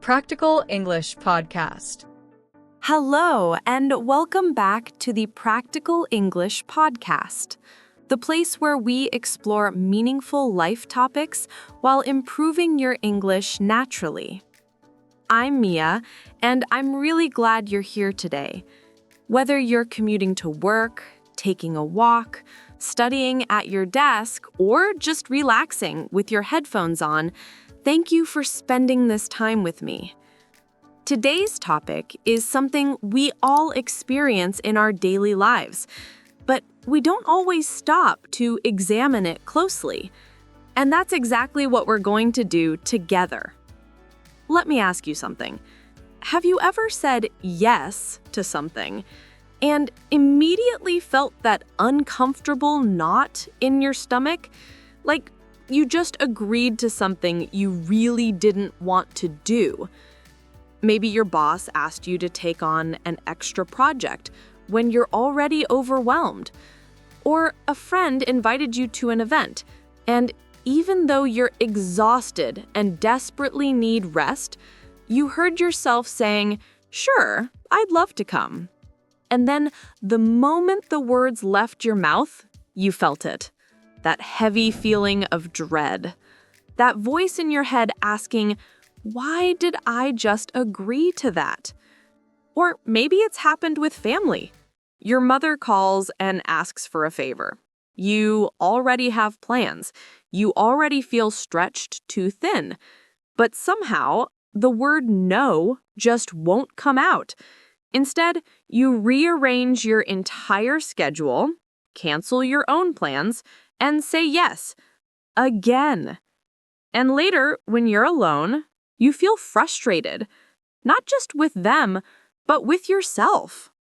Practical English Podcast. Hello, and welcome back to the Practical English Podcast, the place where we explore meaningful life topics while improving your English naturally. I'm Mia, and I'm really glad you're here today. Whether you're commuting to work, taking a walk, studying at your desk, or just relaxing with your headphones on, thank you for spending this time with me. Today's topic is something we all experience in our daily lives, but we don't always stop to examine it closely. And that's exactly what we're going to do together. Let me ask you something. Have you ever said yes to something and immediately felt that uncomfortable knot in your stomach? Like you just agreed to something you really didn't want to do. Maybe your boss asked you to take on an extra project when you're already overwhelmed. Or a friend invited you to an event, and even though you're exhausted and desperately need rest, you heard yourself saying, "Sure, I'd love to come." And then the moment the words left your mouth, you felt it. That heavy feeling of dread. That voice in your head asking, why did I just agree to that? Or maybe it's happened with family. Your mother calls and asks for a favor. You already have plans. You already feel stretched too thin. But somehow, the word no just won't come out. Instead, you rearrange your entire schedule, cancel your own plans, and say yes. Again. And later, when you're alone, you feel frustrated, not just with them, but with yourself.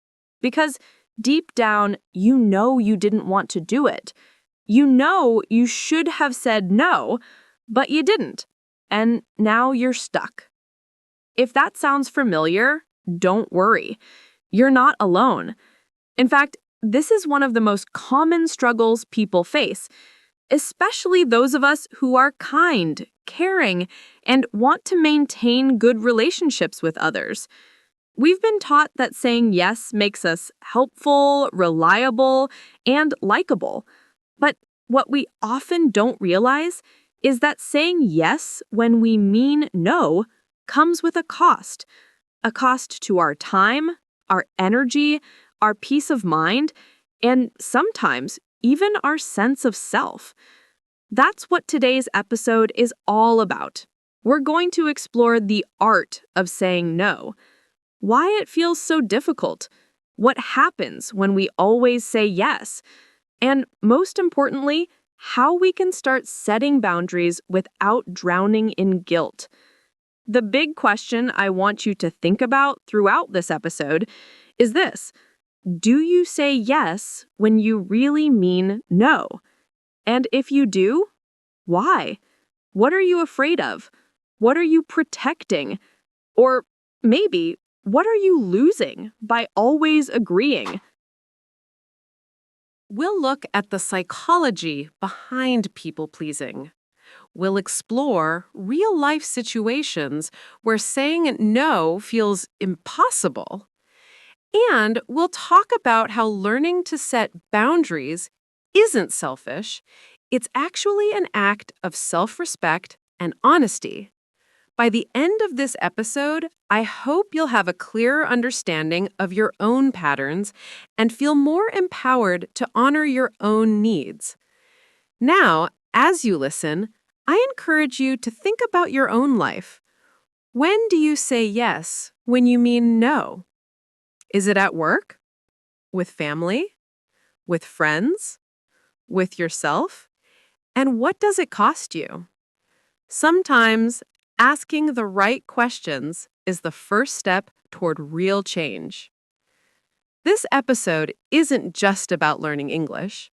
Because deep down, you know you didn't want to do it. You know you should have said no, but you didn't. And now you're stuck. If that sounds familiar, don't worry. You're not alone. In fact, this is one of the most common struggles people face, especially those of us who are kind, caring, and want to maintain good relationships with others. We've been taught that saying yes makes us helpful, reliable, and likable. But what we often don't realize is that saying yes when we mean no comes with a cost to our time, our energy, our peace of mind, and sometimes even our sense of self. That's what today's episode is all about. We're going to explore the art of saying no, why it feels so difficult, what happens when we always say yes, and most importantly, how we can start setting boundaries without drowning in guilt. The big question I want you to think about throughout this episode is this: do you say yes when you really mean no? And if you do, why? What are you afraid of? What are you protecting? Or maybe, what are you losing by always agreeing? We'll look at the psychology behind people-pleasing. We'll explore real-life situations where saying no feels impossible. And we'll talk about how learning to set boundaries isn't selfish. It's actually an act of self-respect and honesty. By the end of this episode, I hope you'll have a clearer understanding of your own patterns and feel more empowered to honor your own needs. Now, as you listen, I encourage you to think about your own life. When do you say yes when you mean no? Is it at work? With family? With friends? With yourself? And what does it cost you? Sometimes asking the right questions is the first step toward real change. This episode isn't just about learning English.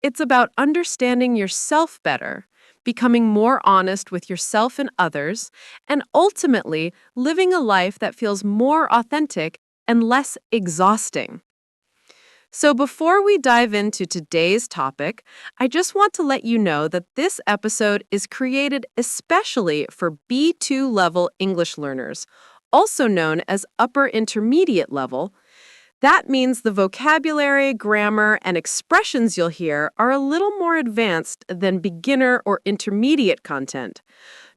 It's about understanding yourself better, becoming more honest with yourself and others, and ultimately living a life that feels more authentic and less exhausting. So before we dive into today's topic, I just want to let you know that this episode is created especially for B2 level English learners, also known as upper intermediate level. That means the vocabulary, grammar, and expressions you'll hear are a little more advanced than beginner or intermediate content.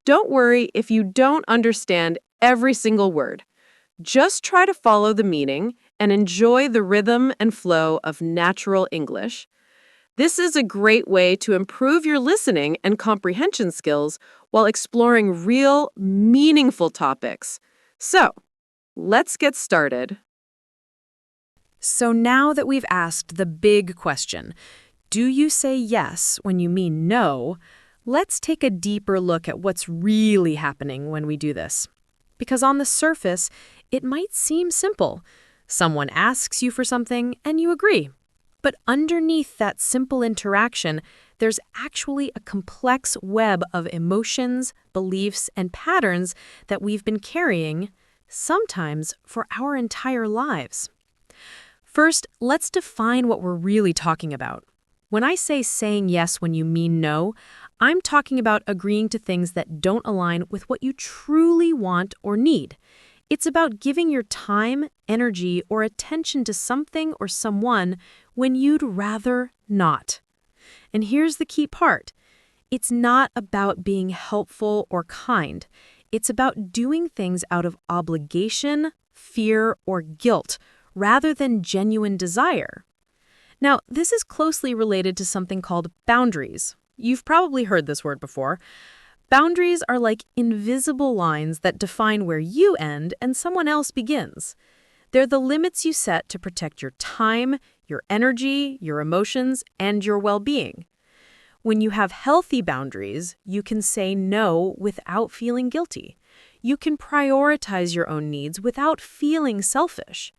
Don't worry if you don't understand every single word. Just try to follow the meaning and enjoy the rhythm and flow of natural English. This is a great way to improve your listening and comprehension skills while exploring real, meaningful topics. So, let's get started. So now that we've asked the big question, do you say yes when you mean no? Let's take a deeper look at what's really happening when we do this. Because on the surface, it might seem simple. Someone asks you for something and you agree. But underneath that simple interaction, there's actually a complex web of emotions, beliefs, and patterns that we've been carrying, sometimes for our entire lives. First, let's define what we're really talking about. When I say saying yes when you mean no, I'm talking about agreeing to things that don't align with what you truly want or need. It's about giving your time, energy, or attention to something or someone when you'd rather not. And here's the key part. It's not about being helpful or kind. It's about doing things out of obligation, fear, or guilt, rather than genuine desire. Now, this is closely related to something called boundaries. You've probably heard this word before. Boundaries are like invisible lines that define where you end and someone else begins. They're the limits you set to protect your time, your energy, your emotions, and your well-being. When you have healthy boundaries, you can say no without feeling guilty. You can prioritize your own needs without feeling selfish.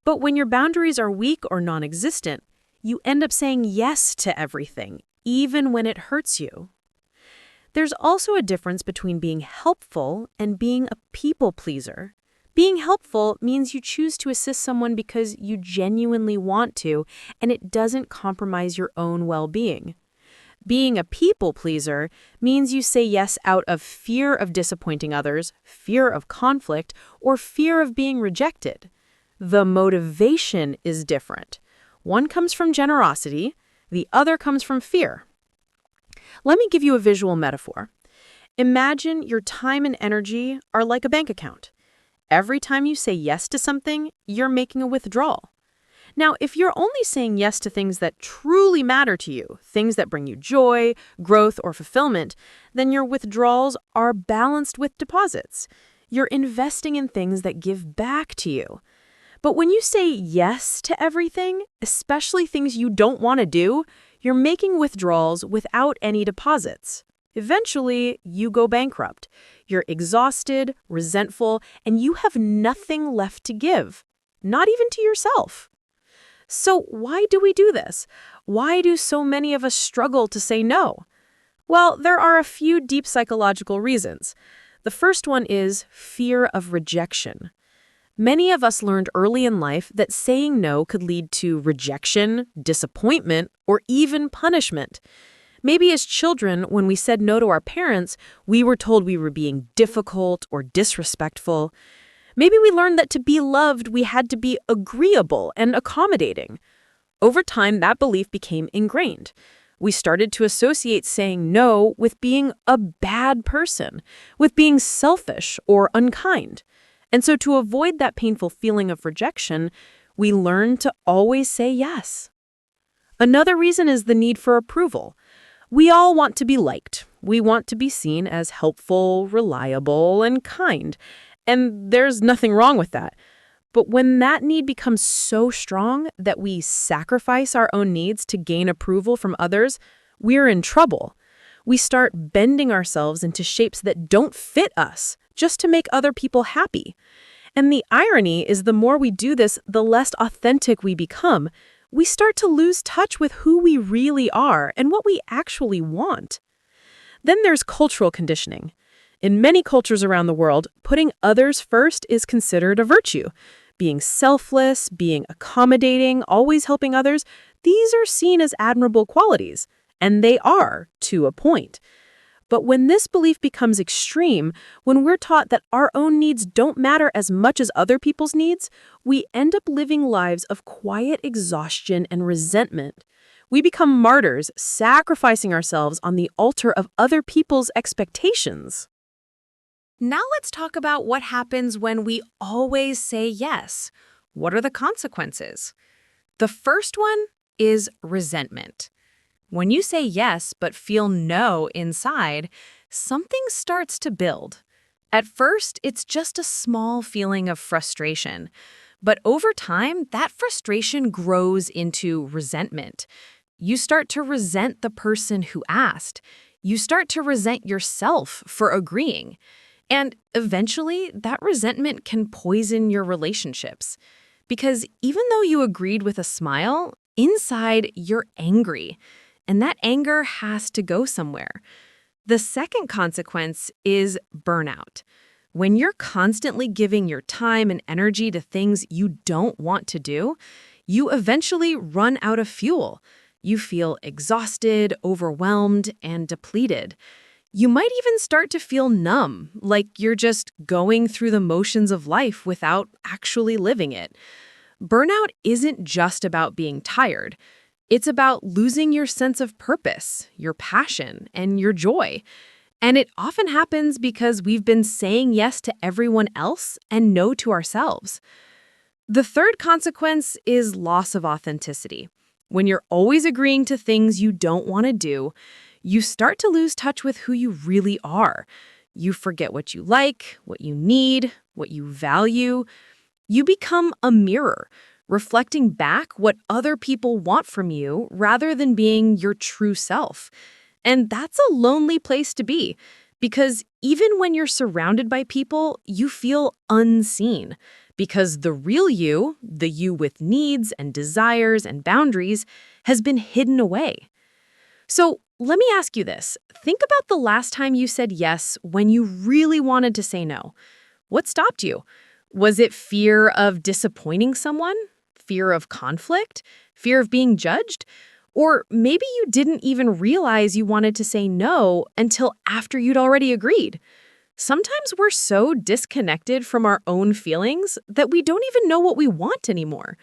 But when your boundaries are weak or non-existent, you end up saying yes to everything, even when it hurts you. There's also a difference between being helpful and being a people pleaser. Being helpful means you choose to assist someone because you genuinely want to, and it doesn't compromise your own well-being. Being a people pleaser means you say yes out of fear of disappointing others, fear of conflict, or fear of being rejected. The motivation is different. One comes from generosity, the other comes from fear. Let me give you a visual metaphor. Imagine your time and energy are like a bank account. Every time you say yes to something, you're making a withdrawal. Now, if you're only saying yes to things that truly matter to you, things that bring you joy, growth, or fulfillment, then your withdrawals are balanced with deposits. You're investing in things that give back to you. But when you say yes to everything, especially things you don't want to do, you're making withdrawals without any deposits. Eventually, you go bankrupt. You're exhausted, resentful, and you have nothing left to give, not even to yourself. So why do we do this? Why do so many of us struggle to say no? Well, there are a few deep psychological reasons. The first one is fear of rejection. Many of us learned early in life that saying no could lead to rejection, disappointment, or even punishment. Maybe as children, when we said no to our parents, we were told we were being difficult or disrespectful. Maybe we learned that to be loved, we had to be agreeable and accommodating. Over time, that belief became ingrained. We started to associate saying no with being a bad person, with being selfish or unkind. And so to avoid that painful feeling of rejection, we learn to always say yes. Another reason is the need for approval. We all want to be liked. We want to be seen as helpful, reliable, and kind. And there's nothing wrong with that. But when that need becomes so strong that we sacrifice our own needs to gain approval from others, we're in trouble. We start bending ourselves into shapes that don't fit us, just to make other people happy. And the irony is the more we do this, the less authentic we become. We start to lose touch with who we really are and what we actually want. Then there's cultural conditioning. In many cultures around the world, putting others first is considered a virtue. being selfless, being accommodating, always helping others, these are seen as admirable qualities. And they are, to a point. But when this belief becomes extreme, when we're taught that our own needs don't matter as much as other people's needs, we end up living lives of quiet exhaustion and resentment. We become martyrs, sacrificing ourselves on the altar of other people's expectations. Now let's talk about what happens when we always say yes. What are the consequences? The first one is resentment. When you say yes but feel no inside, something starts to build. At first, it's just a small feeling of frustration. But over time, that frustration grows into resentment. You start to resent the person who asked. You start to resent yourself for agreeing. And eventually, that resentment can poison your relationships. Because even though you agreed with a smile, inside you're angry. And that anger has to go somewhere. The second consequence is burnout. When you're constantly giving your time and energy to things you don't want to do, you eventually run out of fuel. You feel exhausted, overwhelmed, and depleted. You might even start to feel numb, like you're just going through the motions of life without actually living it. Burnout isn't just about being tired. It's about losing your sense of purpose, your passion, and your joy. And it often happens because we've been saying yes to everyone else and no to ourselves. The third consequence is loss of authenticity. When you're always agreeing to things you don't want to do, you start to lose touch with who you really are. You forget what you like, what you need, what you value. You become a mirror, reflecting back what other people want from you rather than being your true self. And that's a lonely place to be, because even when you're surrounded by people, you feel unseen, because the real you, the you with needs and desires and boundaries, has been hidden away. So let me ask you this. Think about the last time you said yes when you really wanted to say no. What stopped you? Was it fear of disappointing someone? Fear of conflict? Fear of being judged? Or maybe you didn't even realize you wanted to say no until after you'd already agreed. Sometimes we're so disconnected from our own feelings that we don't even know what we want anymore.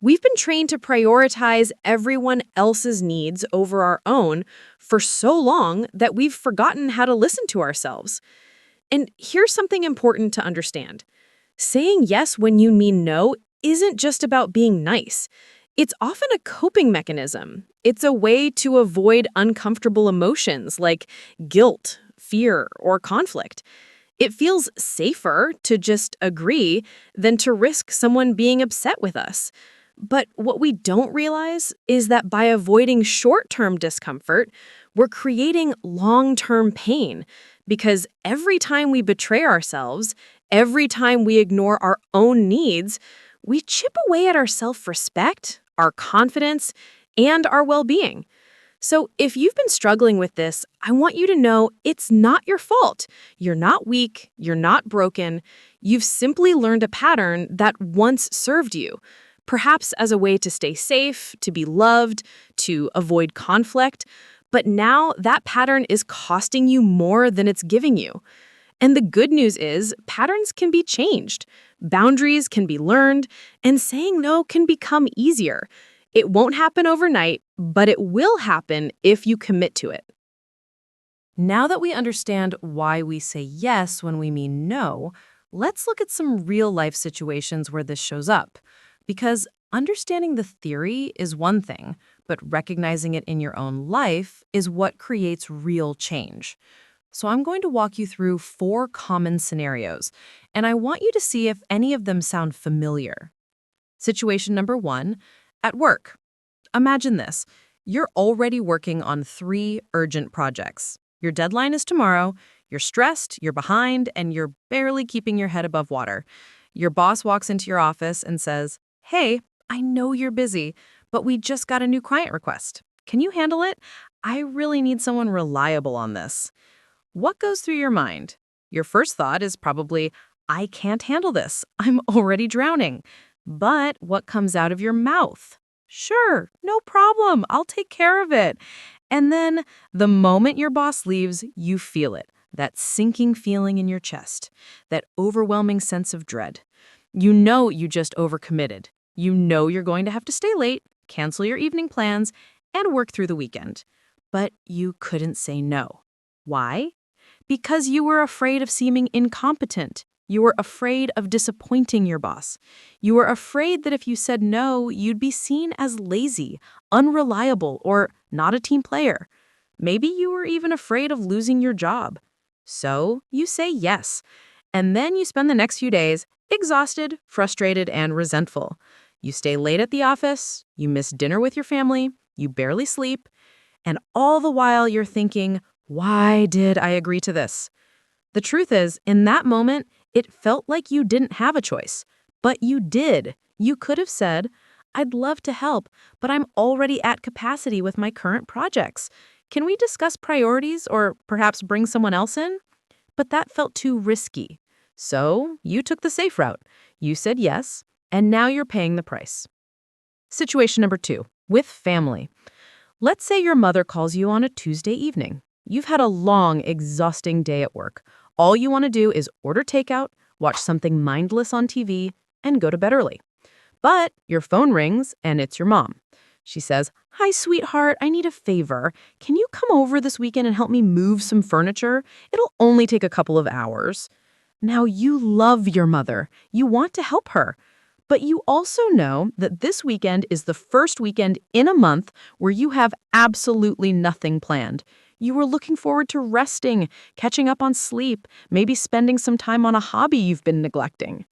We've been trained to prioritize everyone else's needs over our own for so long that we've forgotten how to listen to ourselves. And here's something important to understand. Saying yes when you mean no isn't just about being nice. It's often a coping mechanism. It's a way to avoid uncomfortable emotions like guilt, fear, or conflict. It feels safer to just agree than to risk someone being upset with us. But what we don't realize is that by avoiding short-term discomfort, we're creating long-term pain, because every time we betray ourselves, every time we ignore our own needs, we chip away at our self-respect, our confidence, and our well-being. So if you've been struggling with this, I want you to know it's not your fault. You're not weak, you're not broken. You've simply learned a pattern that once served you, perhaps as a way to stay safe, to be loved, to avoid conflict. But now that pattern is costing you more than it's giving you. And the good news is patterns can be changed, boundaries can be learned, and saying no can become easier. It won't happen overnight, but it will happen if you commit to it. Now that we understand why we say yes when we mean no, let's look at some real-life situations where this shows up. Because understanding the theory is one thing, but recognizing it in your own life is what creates real change. So I'm going to walk you through 4 common scenarios, and I want you to see if any of them sound familiar. Situation number 1, at work. Imagine this. You're already working on 3 urgent projects. Your deadline is tomorrow, you're stressed, you're behind, and you're barely keeping your head above water. Your boss walks into your office and says, "Hey, I know you're busy, but we just got a new client request. Can you handle it? I really need someone reliable on this." What goes through your mind? Your first thought is probably, I can't handle this. I'm already drowning. But what comes out of your mouth? Sure, no problem. I'll take care of it. And then the moment your boss leaves, you feel it. That sinking feeling in your chest, that overwhelming sense of dread. You know you just overcommitted. You know you're going to have to stay late, cancel your evening plans, and work through the weekend. But you couldn't say no. Why? Because you were afraid of seeming incompetent. You were afraid of disappointing your boss. You were afraid that if you said no, you'd be seen as lazy, unreliable, or not a team player. Maybe you were even afraid of losing your job. So you say yes. And then you spend the next few days exhausted, frustrated, and resentful. You stay late at the office, you miss dinner with your family, you barely sleep, and all the while you're thinking, why did I agree to this? The truth is, in that moment, it felt like you didn't have a choice. But you did. You could have said, I'd love to help, but I'm already at capacity with my current projects. Can we discuss priorities or perhaps bring someone else in? But that felt too risky. So you took the safe route. You said yes, and now you're paying the price. Situation number 2, with family. Let's say your mother calls you on a Tuesday evening. You've had a long, exhausting day at work. All you want to do is order takeout, watch something mindless on TV, and go to bed early. But your phone rings, and it's your mom. She says, "Hi, sweetheart, I need a favor. Can you come over this weekend and help me move some furniture? It'll only take a couple of hours." Now, you love your mother. You want to help her. But you also know that this weekend is the first weekend in a month where you have absolutely nothing planned. You were looking forward to resting, catching up on sleep, maybe spending some time on a hobby you've been neglecting.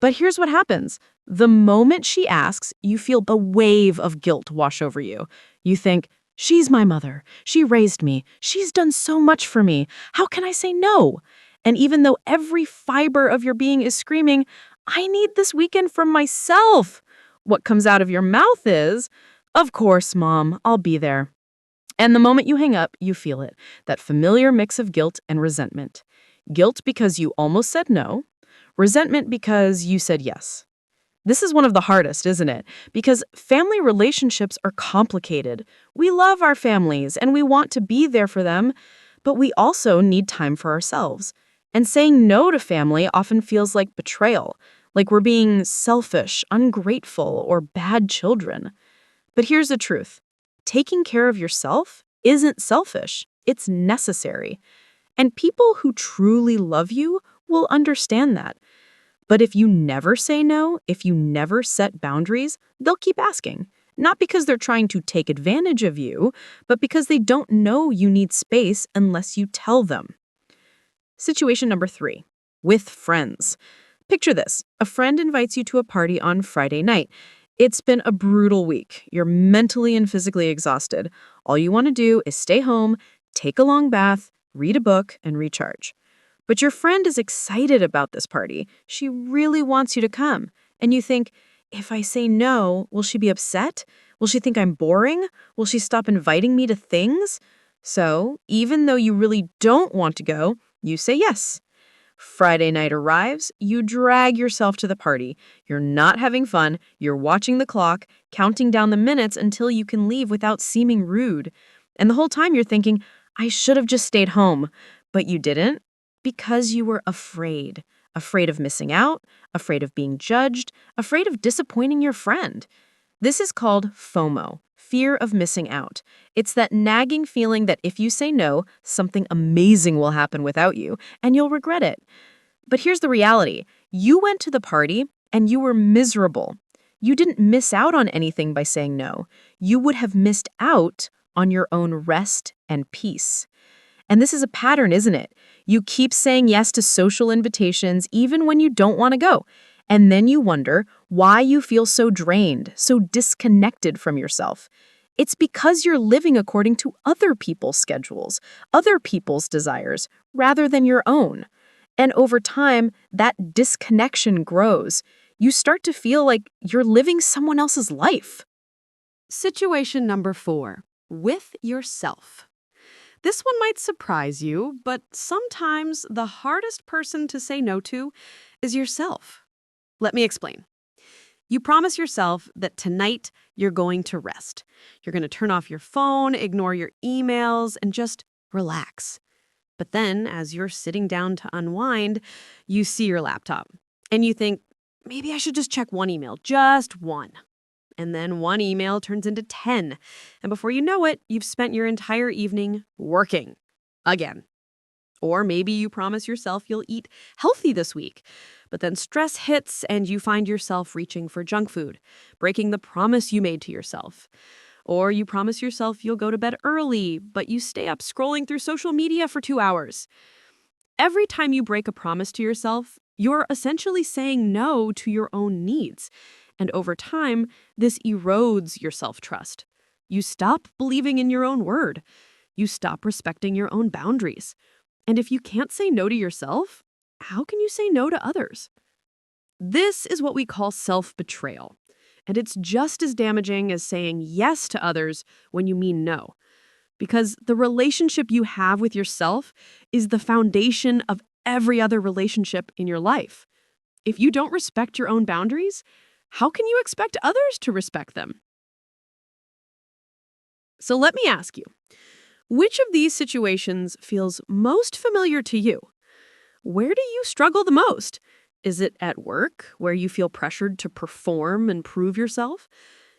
But here's what happens. The moment she asks, you feel a wave of guilt wash over you. You think, she's my mother. She raised me. She's done so much for me. How can I say no? And even though every fiber of your being is screaming, I need this weekend for myself, what comes out of your mouth is, of course, Mom, I'll be there. And the moment you hang up, you feel it, that familiar mix of guilt and resentment. Guilt because you almost said no, resentment because you said yes. This is one of the hardest, isn't it? Because family relationships are complicated. We love our families and we want to be there for them, but we also need time for ourselves. And saying no to family often feels like betrayal, like we're being selfish, ungrateful, or bad children. But here's the truth. Taking care of yourself isn't selfish. It's necessary. And people who truly love you will understand that. But if you never say no, if you never set boundaries, they'll keep asking. Not because they're trying to take advantage of you, but because they don't know you need space unless you tell them. Situation number 3, with friends. Picture this. A friend invites you to a party on Friday night. It's been a brutal week. You're mentally and physically exhausted. All you want to do is stay home, take a long bath, read a book, and recharge. But your friend is excited about this party. She really wants you to come. And you think, if I say no, will she be upset? Will she think I'm boring? Will she stop inviting me to things? So, even though you really don't want to go, you say yes. Friday night arrives, you drag yourself to the party. You're not having fun, you're watching the clock, counting down the minutes until you can leave without seeming rude. And the whole time you're thinking, I should have just stayed home. But you didn't because you were afraid. Afraid of missing out, afraid of being judged, afraid of disappointing your friend. This is called FOMO, fear of missing out. It's that nagging feeling that if you say no, something amazing will happen without you, and you'll regret it. But here's the reality. You went to the party, and you were miserable. You didn't miss out on anything by saying no. You would have missed out on your own rest and peace. And this is a pattern, isn't it? You keep saying yes to social invitations even when you don't want to go. And then you wonder why you feel so drained, so disconnected from yourself. It's because you're living according to other people's schedules, other people's desires, rather than your own. And over time, that disconnection grows. You start to feel like you're living someone else's life. Situation number 4, with yourself. This one might surprise you, but sometimes the hardest person to say no to is yourself. Let me explain. You promise yourself that tonight you're going to rest. You're going to turn off your phone, ignore your emails, and just relax. But then, as you're sitting down to unwind, you see your laptop. And you think, maybe I should just check one email, just one. And then one email turns into 10. And before you know it, you've spent your entire evening working. Again. Or maybe you promise yourself you'll eat healthy this week. But then stress hits and you find yourself reaching for junk food, breaking the promise you made to yourself. Or you promise yourself you'll go to bed early, but you stay up scrolling through social media for 2 hours. Every time you break a promise to yourself, you're essentially saying no to your own needs. And over time, this erodes your self-trust. You stop believing in your own word. You stop respecting your own boundaries. And if you can't say no to yourself, how can you say no to others? This is what we call self-betrayal. And it's just as damaging as saying yes to others when you mean no. Because the relationship you have with yourself is the foundation of every other relationship in your life. If you don't respect your own boundaries, how can you expect others to respect them? So let me ask you, which of these situations feels most familiar to you? Where do you struggle the most? Is it at work, where you feel pressured to perform and prove yourself?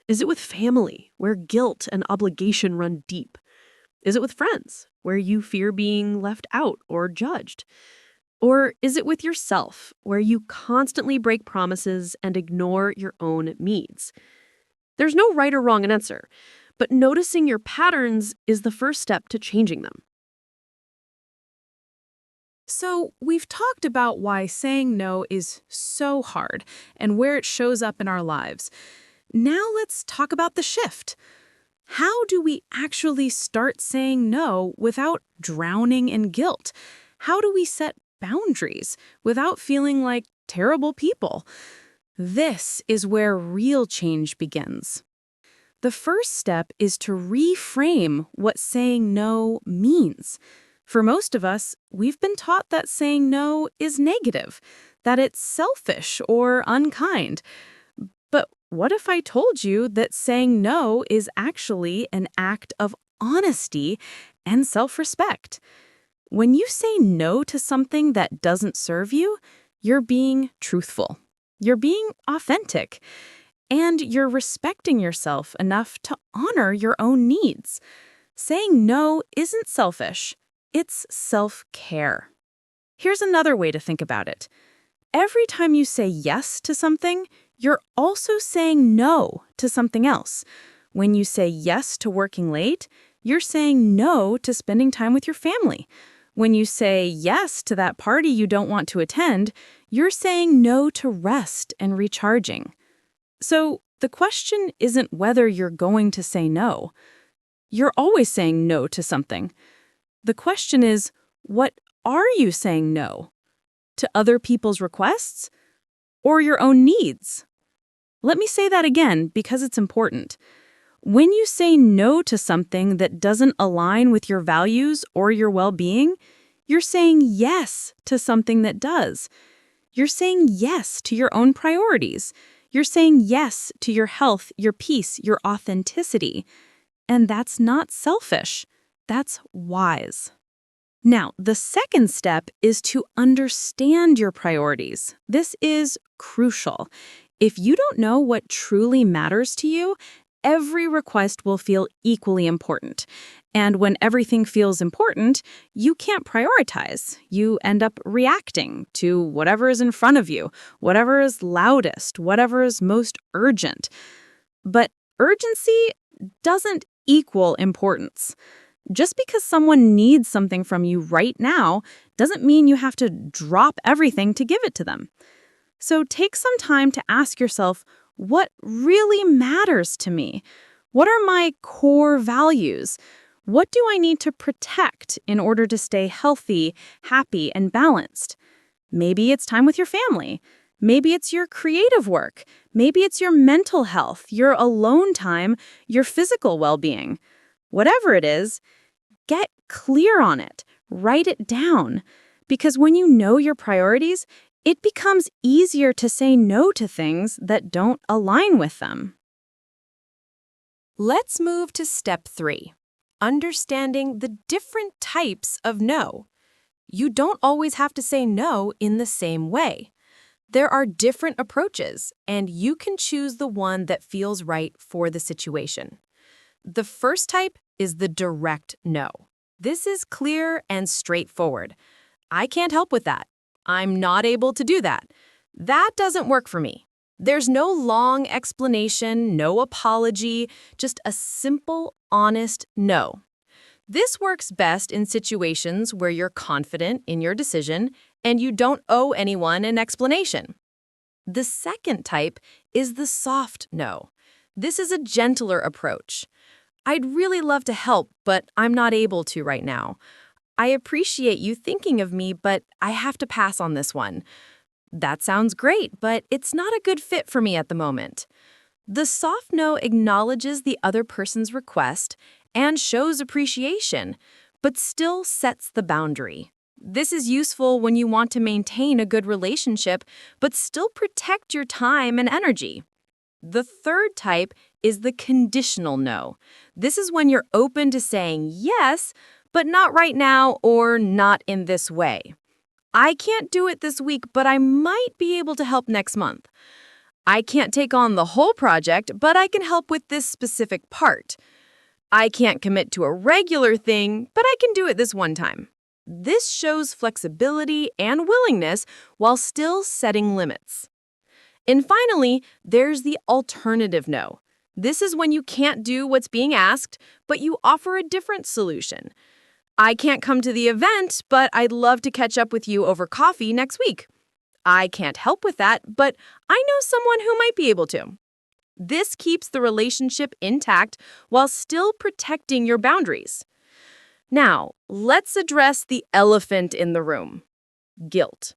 Is it with family, where guilt and obligation run deep? Is it with friends, where you fear being left out or judged? Or is it with yourself, where you constantly break promises and ignore your own needs? There's no right or wrong answer, but noticing your patterns is the first step to changing them. So, we've talked about why saying no is so hard and where it shows up in our lives. Now let's talk about the shift. How do we actually start saying no without drowning in guilt? How do we set boundaries without feeling like terrible people? This is where real change begins. The first step is to reframe what saying no means. For most of us, we've been taught that saying no is negative, that it's selfish or unkind. But what if I told you that saying no is actually an act of honesty and self-respect? When you say no to something that doesn't serve you, you're being truthful. You're being authentic. And you're respecting yourself enough to honor your own needs. Saying no isn't selfish. It's self-care. Here's another way to think about it. Every time you say yes to something, you're also saying no to something else. When you say yes to working late, you're saying no to spending time with your family. When you say yes to that party you don't want to attend, you're saying no to rest and recharging. So the question isn't whether you're going to say no. You're always saying no to something. The question is, what are you saying no? To other people's requests? Or your own needs? Let me say that again because it's important. When you say no to something that doesn't align with your values or your well-being, you're saying yes to something that does. You're saying yes to your own priorities. You're saying yes to your health, your peace, your authenticity. And that's not selfish. That's wise. Now, the second step is to understand your priorities. This is crucial. If you don't know what truly matters to you, every request will feel equally important. And when everything feels important, you can't prioritize. You end up reacting to whatever is in front of you, whatever is loudest, whatever is most urgent. But urgency doesn't equal importance. Just because someone needs something from you right now doesn't mean you have to drop everything to give it to them. So take some time to ask yourself, what really matters to me? What are my core values? What do I need to protect in order to stay healthy, happy, and balanced? Maybe it's time with your family. Maybe it's your creative work. Maybe it's your mental health, your alone time, your physical well-being. Whatever it is, Get clear on it. Write it down. Because when you know your priorities, it becomes easier to say no to things that don't align with them. Let's move to step 3, understanding the different types of no. You don't always have to say no in the same way. There are different approaches, and you can choose the one that feels right for the situation. The first type is the direct no. This is clear and straightforward. I can't help with that. I'm not able to do that. That doesn't work for me. There's no long explanation, no apology, just a simple, honest no. This works best in situations where you're confident in your decision and you don't owe anyone an explanation. The second type is the soft no. This is a gentler approach. I'd really love to help, but I'm not able to right now. I appreciate you thinking of me, but I have to pass on this one. That sounds great, but it's not a good fit for me at the moment. The soft no acknowledges the other person's request and shows appreciation, but still sets the boundary. This is useful when you want to maintain a good relationship, but still protect your time and energy. The third type is the conditional no. This is when you're open to saying yes, but not right now or not in this way. I can't do it this week, but I might be able to help next month. I can't take on the whole project, but I can help with this specific part. I can't commit to a regular thing, but I can do it this one time. This shows flexibility and willingness while still setting limits. And finally, there's the alternative no. This is when you can't do what's being asked, but you offer a different solution. I can't come to the event, but I'd love to catch up with you over coffee next week. I can't help with that, but I know someone who might be able to. This keeps the relationship intact while still protecting your boundaries. Now, let's address the elephant in the room: guilt.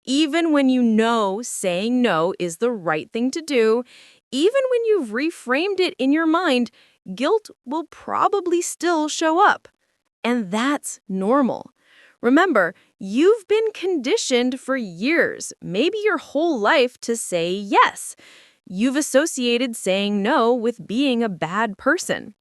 Even when you know saying no is the right thing to do, even when you've reframed it in your mind, guilt will probably still show up. And that's normal. Remember, you've been conditioned for years, maybe your whole life, to say yes. You've associated saying no with being a bad person.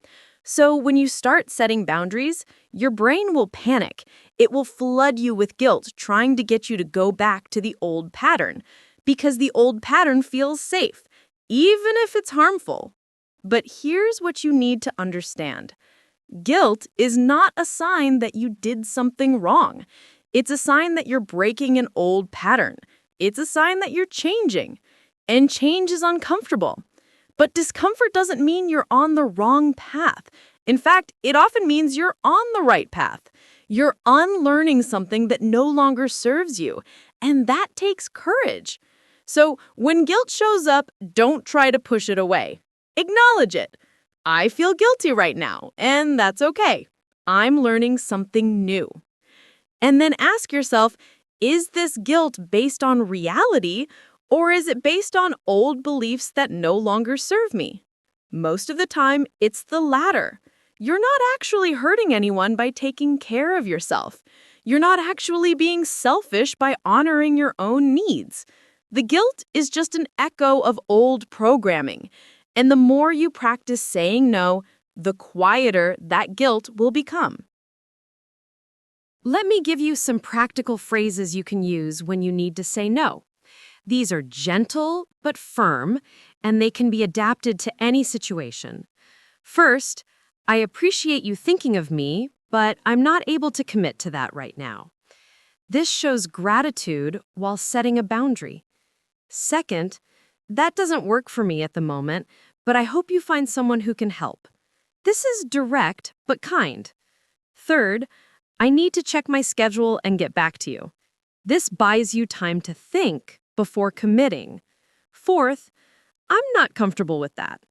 So when you start setting boundaries, your brain will panic. It will flood you with guilt, trying to get you to go back to the old pattern, because the old pattern feels safe, even if it's harmful. But here's what you need to understand. Guilt is not a sign that you did something wrong. It's a sign that you're breaking an old pattern. It's a sign that you're changing. And change is uncomfortable. But discomfort doesn't mean you're on the wrong path. In fact, it often means you're on the right path. You're unlearning something that no longer serves you, and that takes courage. So when guilt shows up, don't try to push it away. Acknowledge it. I feel guilty right now, and that's okay. I'm learning something new. And then ask yourself, is this guilt based on reality, or is it based on old beliefs that no longer serve me? Most of the time, it's the latter. You're not actually hurting anyone by taking care of yourself. You're not actually being selfish by honoring your own needs. The guilt is just an echo of old programming. And the more you practice saying no, the quieter that guilt will become. Let me give you some practical phrases you can use when you need to say no. These are gentle but firm, and they can be adapted to any situation. First, I appreciate you thinking of me, but I'm not able to commit to that right now. This shows gratitude while setting a boundary. Second, that doesn't work for me at the moment, but I hope you find someone who can help. This is direct but kind. Third, I need to check my schedule and get back to you. This buys you time to think before committing. Fourth, I'm not comfortable with that.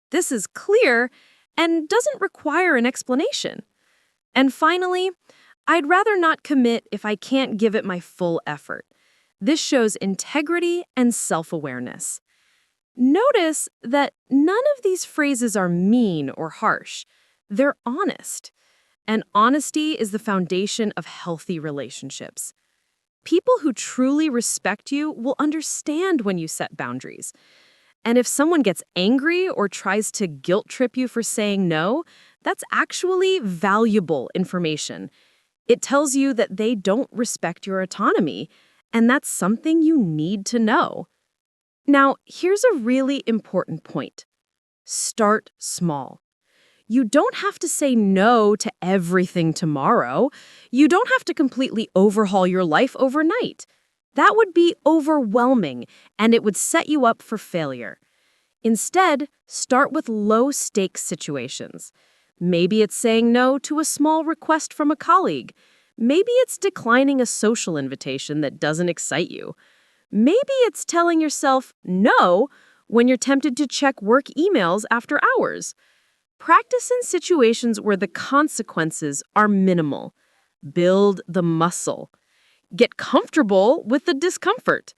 This is clear and doesn't require an explanation. And finally, I'd rather not commit if I can't give it my full effort. This shows integrity and self-awareness. Notice that none of these phrases are mean or harsh. They're honest. And honesty is the foundation of healthy relationships. People who truly respect you will understand when you set boundaries. And if someone gets angry or tries to guilt trip you for saying no, that's actually valuable information. It tells you that they don't respect your autonomy, and that's something you need to know. Now, here's a really important point. Start small. You don't have to say no to everything tomorrow. You don't have to completely overhaul your life overnight. That would be overwhelming, and it would set you up for failure. Instead, start with low-stakes situations. Maybe it's saying no to a small request from a colleague. Maybe it's declining a social invitation that doesn't excite you. Maybe it's telling yourself no when you're tempted to check work emails after hours. Practice in situations where the consequences are minimal. Build the muscle. Get comfortable with the discomfort.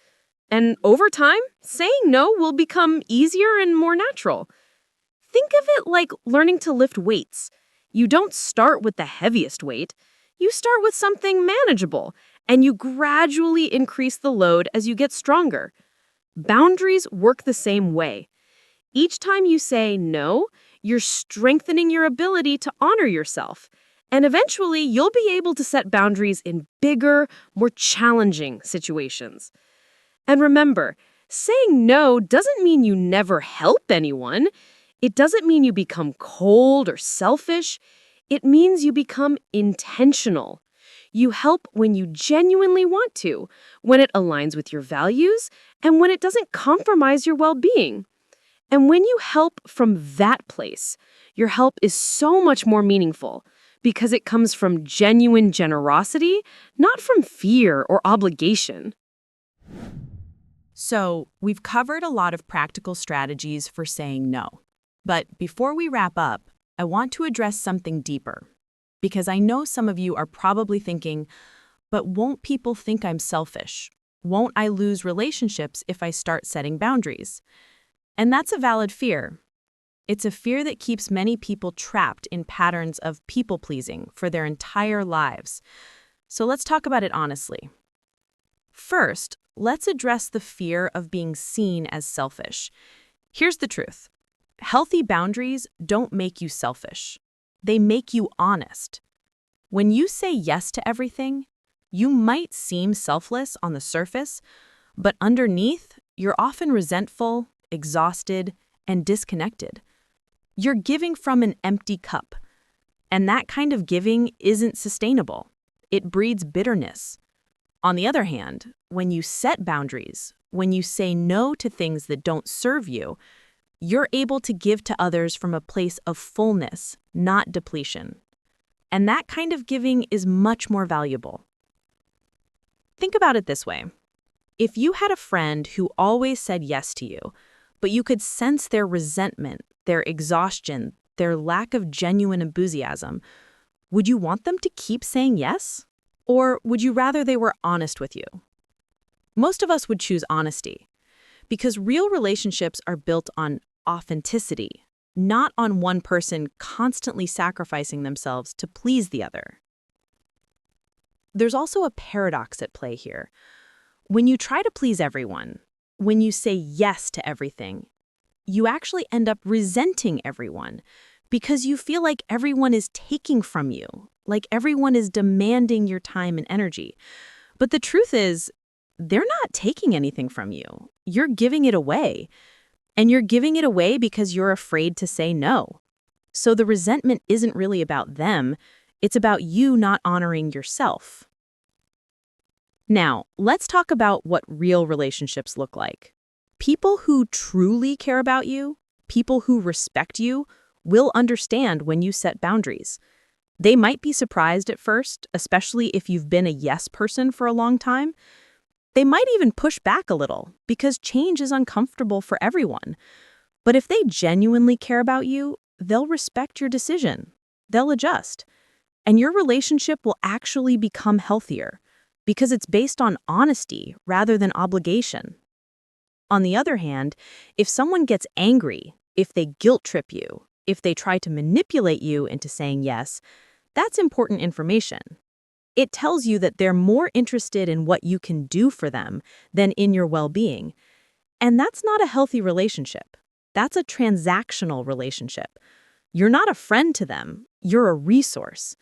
And over time, saying no will become easier and more natural. Think of it like learning to lift weights. You don't start with the heaviest weight. You start with something manageable, and you gradually increase the load as you get stronger. Boundaries work the same way. Each time you say no, you're strengthening your ability to honor yourself. And eventually, you'll be able to set boundaries in bigger, more challenging situations. And remember, saying no doesn't mean you never help anyone. It doesn't mean you become cold or selfish. It means you become intentional. You help when you genuinely want to, when it aligns with your values, and when it doesn't compromise your well-being. And when you help from that place, your help is so much more meaningful because it comes from genuine generosity, not from fear or obligation. So, we've covered a lot of practical strategies for saying no. But before we wrap up, I want to address something deeper. Because I know some of you are probably thinking, but won't people think I'm selfish? Won't I lose relationships if I start setting boundaries? And that's a valid fear. It's a fear that keeps many people trapped in patterns of people-pleasing for their entire lives. So let's talk about it honestly. First, let's address the fear of being seen as selfish. Here's the truth. Healthy boundaries don't make you selfish. They make you honest. When you say yes to everything, you might seem selfless on the surface, but underneath, you're often resentful, exhausted, and disconnected. You're giving from an empty cup, and that kind of giving isn't sustainable. It breeds bitterness. On the other hand, when you set boundaries, when you say no to things that don't serve you, you're able to give to others from a place of fullness, not depletion. And that kind of giving is much more valuable. Think about it this way. If you had a friend who always said yes to you, but you could sense their resentment, their exhaustion, their lack of genuine enthusiasm, would you want them to keep saying yes? Or would you rather they were honest with you? Most of us would choose honesty, because real relationships are built on authenticity, not on one person constantly sacrificing themselves to please the other. There's also a paradox at play here. When you try to please everyone, when you say yes to everything, you actually end up resenting everyone because you feel like everyone is taking from you, like everyone is demanding your time and energy. But the truth is, they're not taking anything from you. You're giving it away. And you're giving it away because you're afraid to say no. So the resentment isn't really about them. It's about you not honoring yourself. Now, let's talk about what real relationships look like. People who truly care about you, people who respect you, will understand when you set boundaries. They might be surprised at first, especially if you've been a yes person for a long time. They might even push back a little because change is uncomfortable for everyone. But if they genuinely care about you, they'll respect your decision. They'll adjust. And your relationship will actually become healthier because it's based on honesty rather than obligation. On the other hand, if someone gets angry, if they guilt trip you, if they try to manipulate you into saying yes, That's important information. It tells you that they're more interested in what you can do for them than in your well-being. And that's not a healthy relationship. That's a transactional relationship. You're not a friend to them, you're a resource.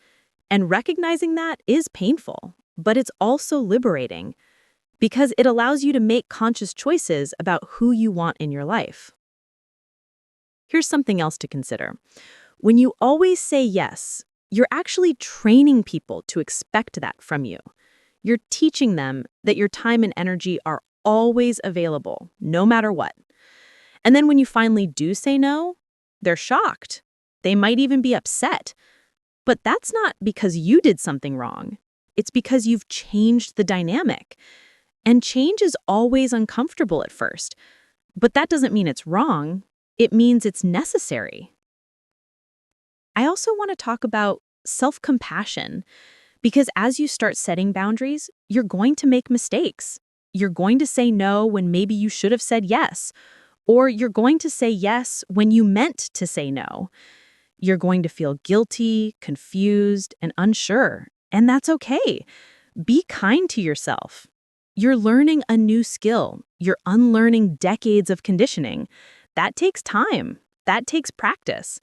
And recognizing that is painful, but it's also liberating because it allows you to make conscious choices about who you want in your life. Here's something else to consider. When you always say yes, you're actually training people to expect that from you. You're teaching them that your time and energy are always available, no matter what. And then when you finally do say no, they're shocked. They might even be upset. But that's not because you did something wrong. It's because you've changed the dynamic. And change is always uncomfortable at first. But that doesn't mean it's wrong. It means it's necessary. I also want to talk about self-compassion, because as you start setting boundaries, you're going to make mistakes. You're going to say no when maybe you should have said yes, or you're going to say yes when you meant to say no. You're going to feel guilty, confused, and unsure, and that's okay. Be kind to yourself. You're learning a new skill. You're unlearning decades of conditioning. That takes time. That takes practice.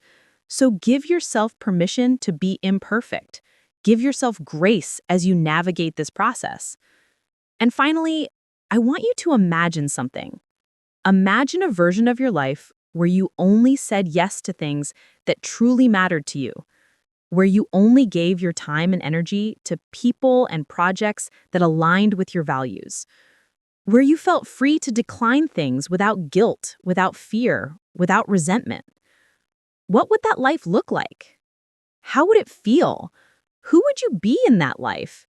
So give yourself permission to be imperfect. Give yourself grace as you navigate this process. And finally, I want you to imagine something. Imagine a version of your life where you only said yes to things that truly mattered to you, where you only gave your time and energy to people and projects that aligned with your values, where you felt free to decline things without guilt, without fear, without resentment. What would that life look like? How would it feel? Who would you be in that life?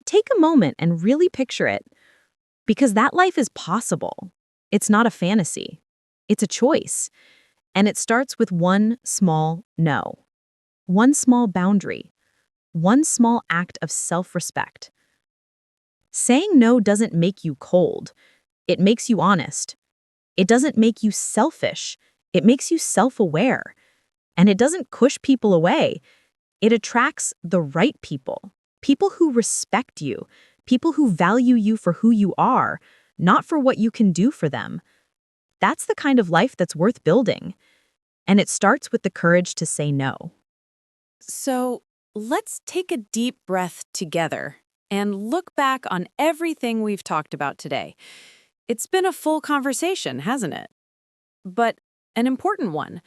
Take a moment and really picture it, because that life is possible. It's not a fantasy. It's a choice. And it starts with one small no, one small boundary, one small act of self-respect. Saying no doesn't make you cold. It makes you honest. It doesn't make you selfish. It makes you self-aware. And it doesn't push people away. It attracts the right people, people who respect you, people who value you for who you are, not for what you can do for them. That's the kind of life that's worth building. And it starts with the courage to say no. So let's take a deep breath together and look back on everything we've talked about today. It's been a full conversation, hasn't it? But an important one,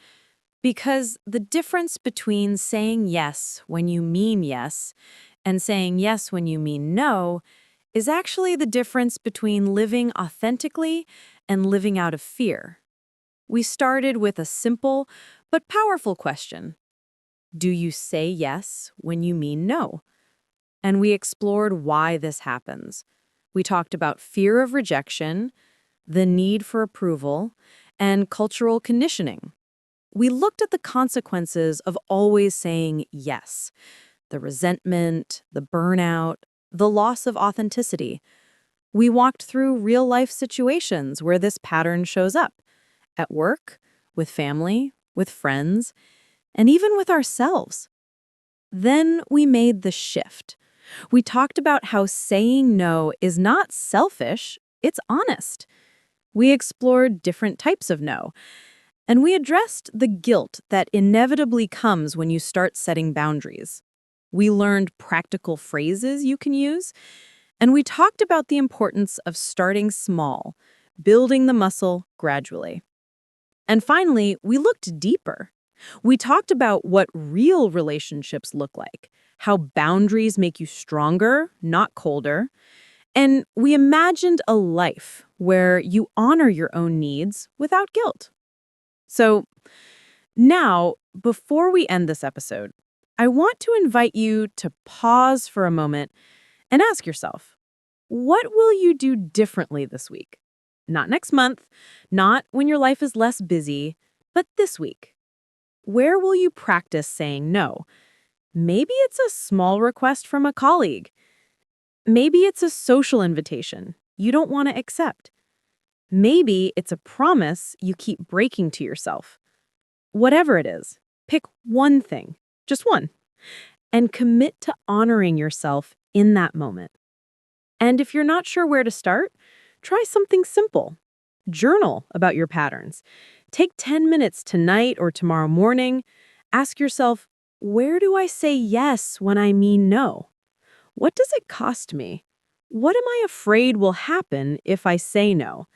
because the difference between saying yes when you mean yes and saying yes when you mean no is actually the difference between living authentically and living out of fear. We started with a simple but powerful question. Do you say yes when you mean no? And we explored why this happens. We talked about fear of rejection, the need for approval, and cultural conditioning. We looked at the consequences of always saying yes, the resentment, the burnout, the loss of authenticity. We walked through real-life situations where this pattern shows up, at work, with family, with friends, and even with ourselves. Then we made the shift. We talked about how saying no is not selfish, it's honest. We explored different types of no, and we addressed the guilt that inevitably comes when you start setting boundaries. We learned practical phrases you can use, and we talked about the importance of starting small, building the muscle gradually. And finally, we looked deeper. We talked about what real relationships look like, how boundaries make you stronger, not colder, and we imagined a life where you honor your own needs without guilt. So now, before we end this episode, I want to invite you to pause for a moment and ask yourself, what will you do differently this week? Not next month, not when your life is less busy, but this week. Where will you practice saying no? Maybe it's a small request from a colleague. Maybe it's a social invitation you don't want to accept. Maybe it's a promise you keep breaking to yourself. Whatever it is, pick one thing, just one, and commit to honoring yourself in that moment. And if you're not sure where to start, try something simple. Journal about your patterns. Take 10 minutes tonight or tomorrow morning. Ask yourself, where do I say yes when I mean no? What does it cost me? What am I afraid will happen if I say no?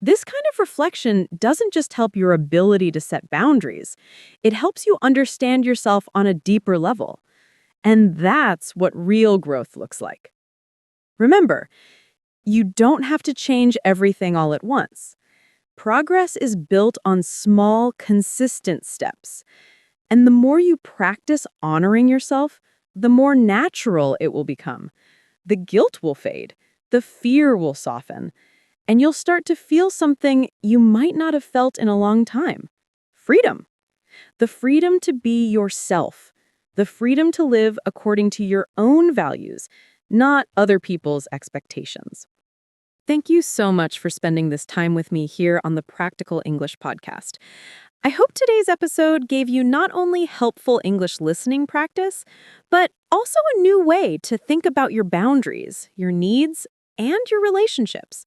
This kind of reflection doesn't just help your ability to set boundaries. It helps you understand yourself on a deeper level. And that's what real growth looks like. Remember, you don't have to change everything all at once. Progress is built on small, consistent steps. And the more you practice honoring yourself, the more natural it will become. The guilt will fade, the fear will soften, and you'll start to feel something you might not have felt in a long time. Freedom. The freedom to be yourself. The freedom to live according to your own values, not other people's expectations. Thank you so much for spending this time with me here on the Practical English podcast. I hope today's episode gave you not only helpful English listening practice, but also a new way to think about your boundaries, your needs, and your relationships.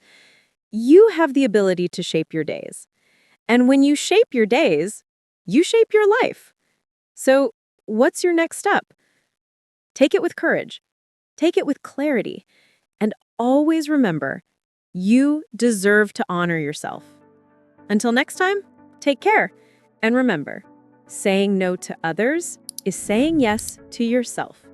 You have the ability to shape your days. And when you shape your days, you shape your life. So, what's your next step? Take it with courage. Take it with clarity. And always remember, you deserve to honor yourself. Until next time, take care. And remember, saying no to others is saying yes to yourself.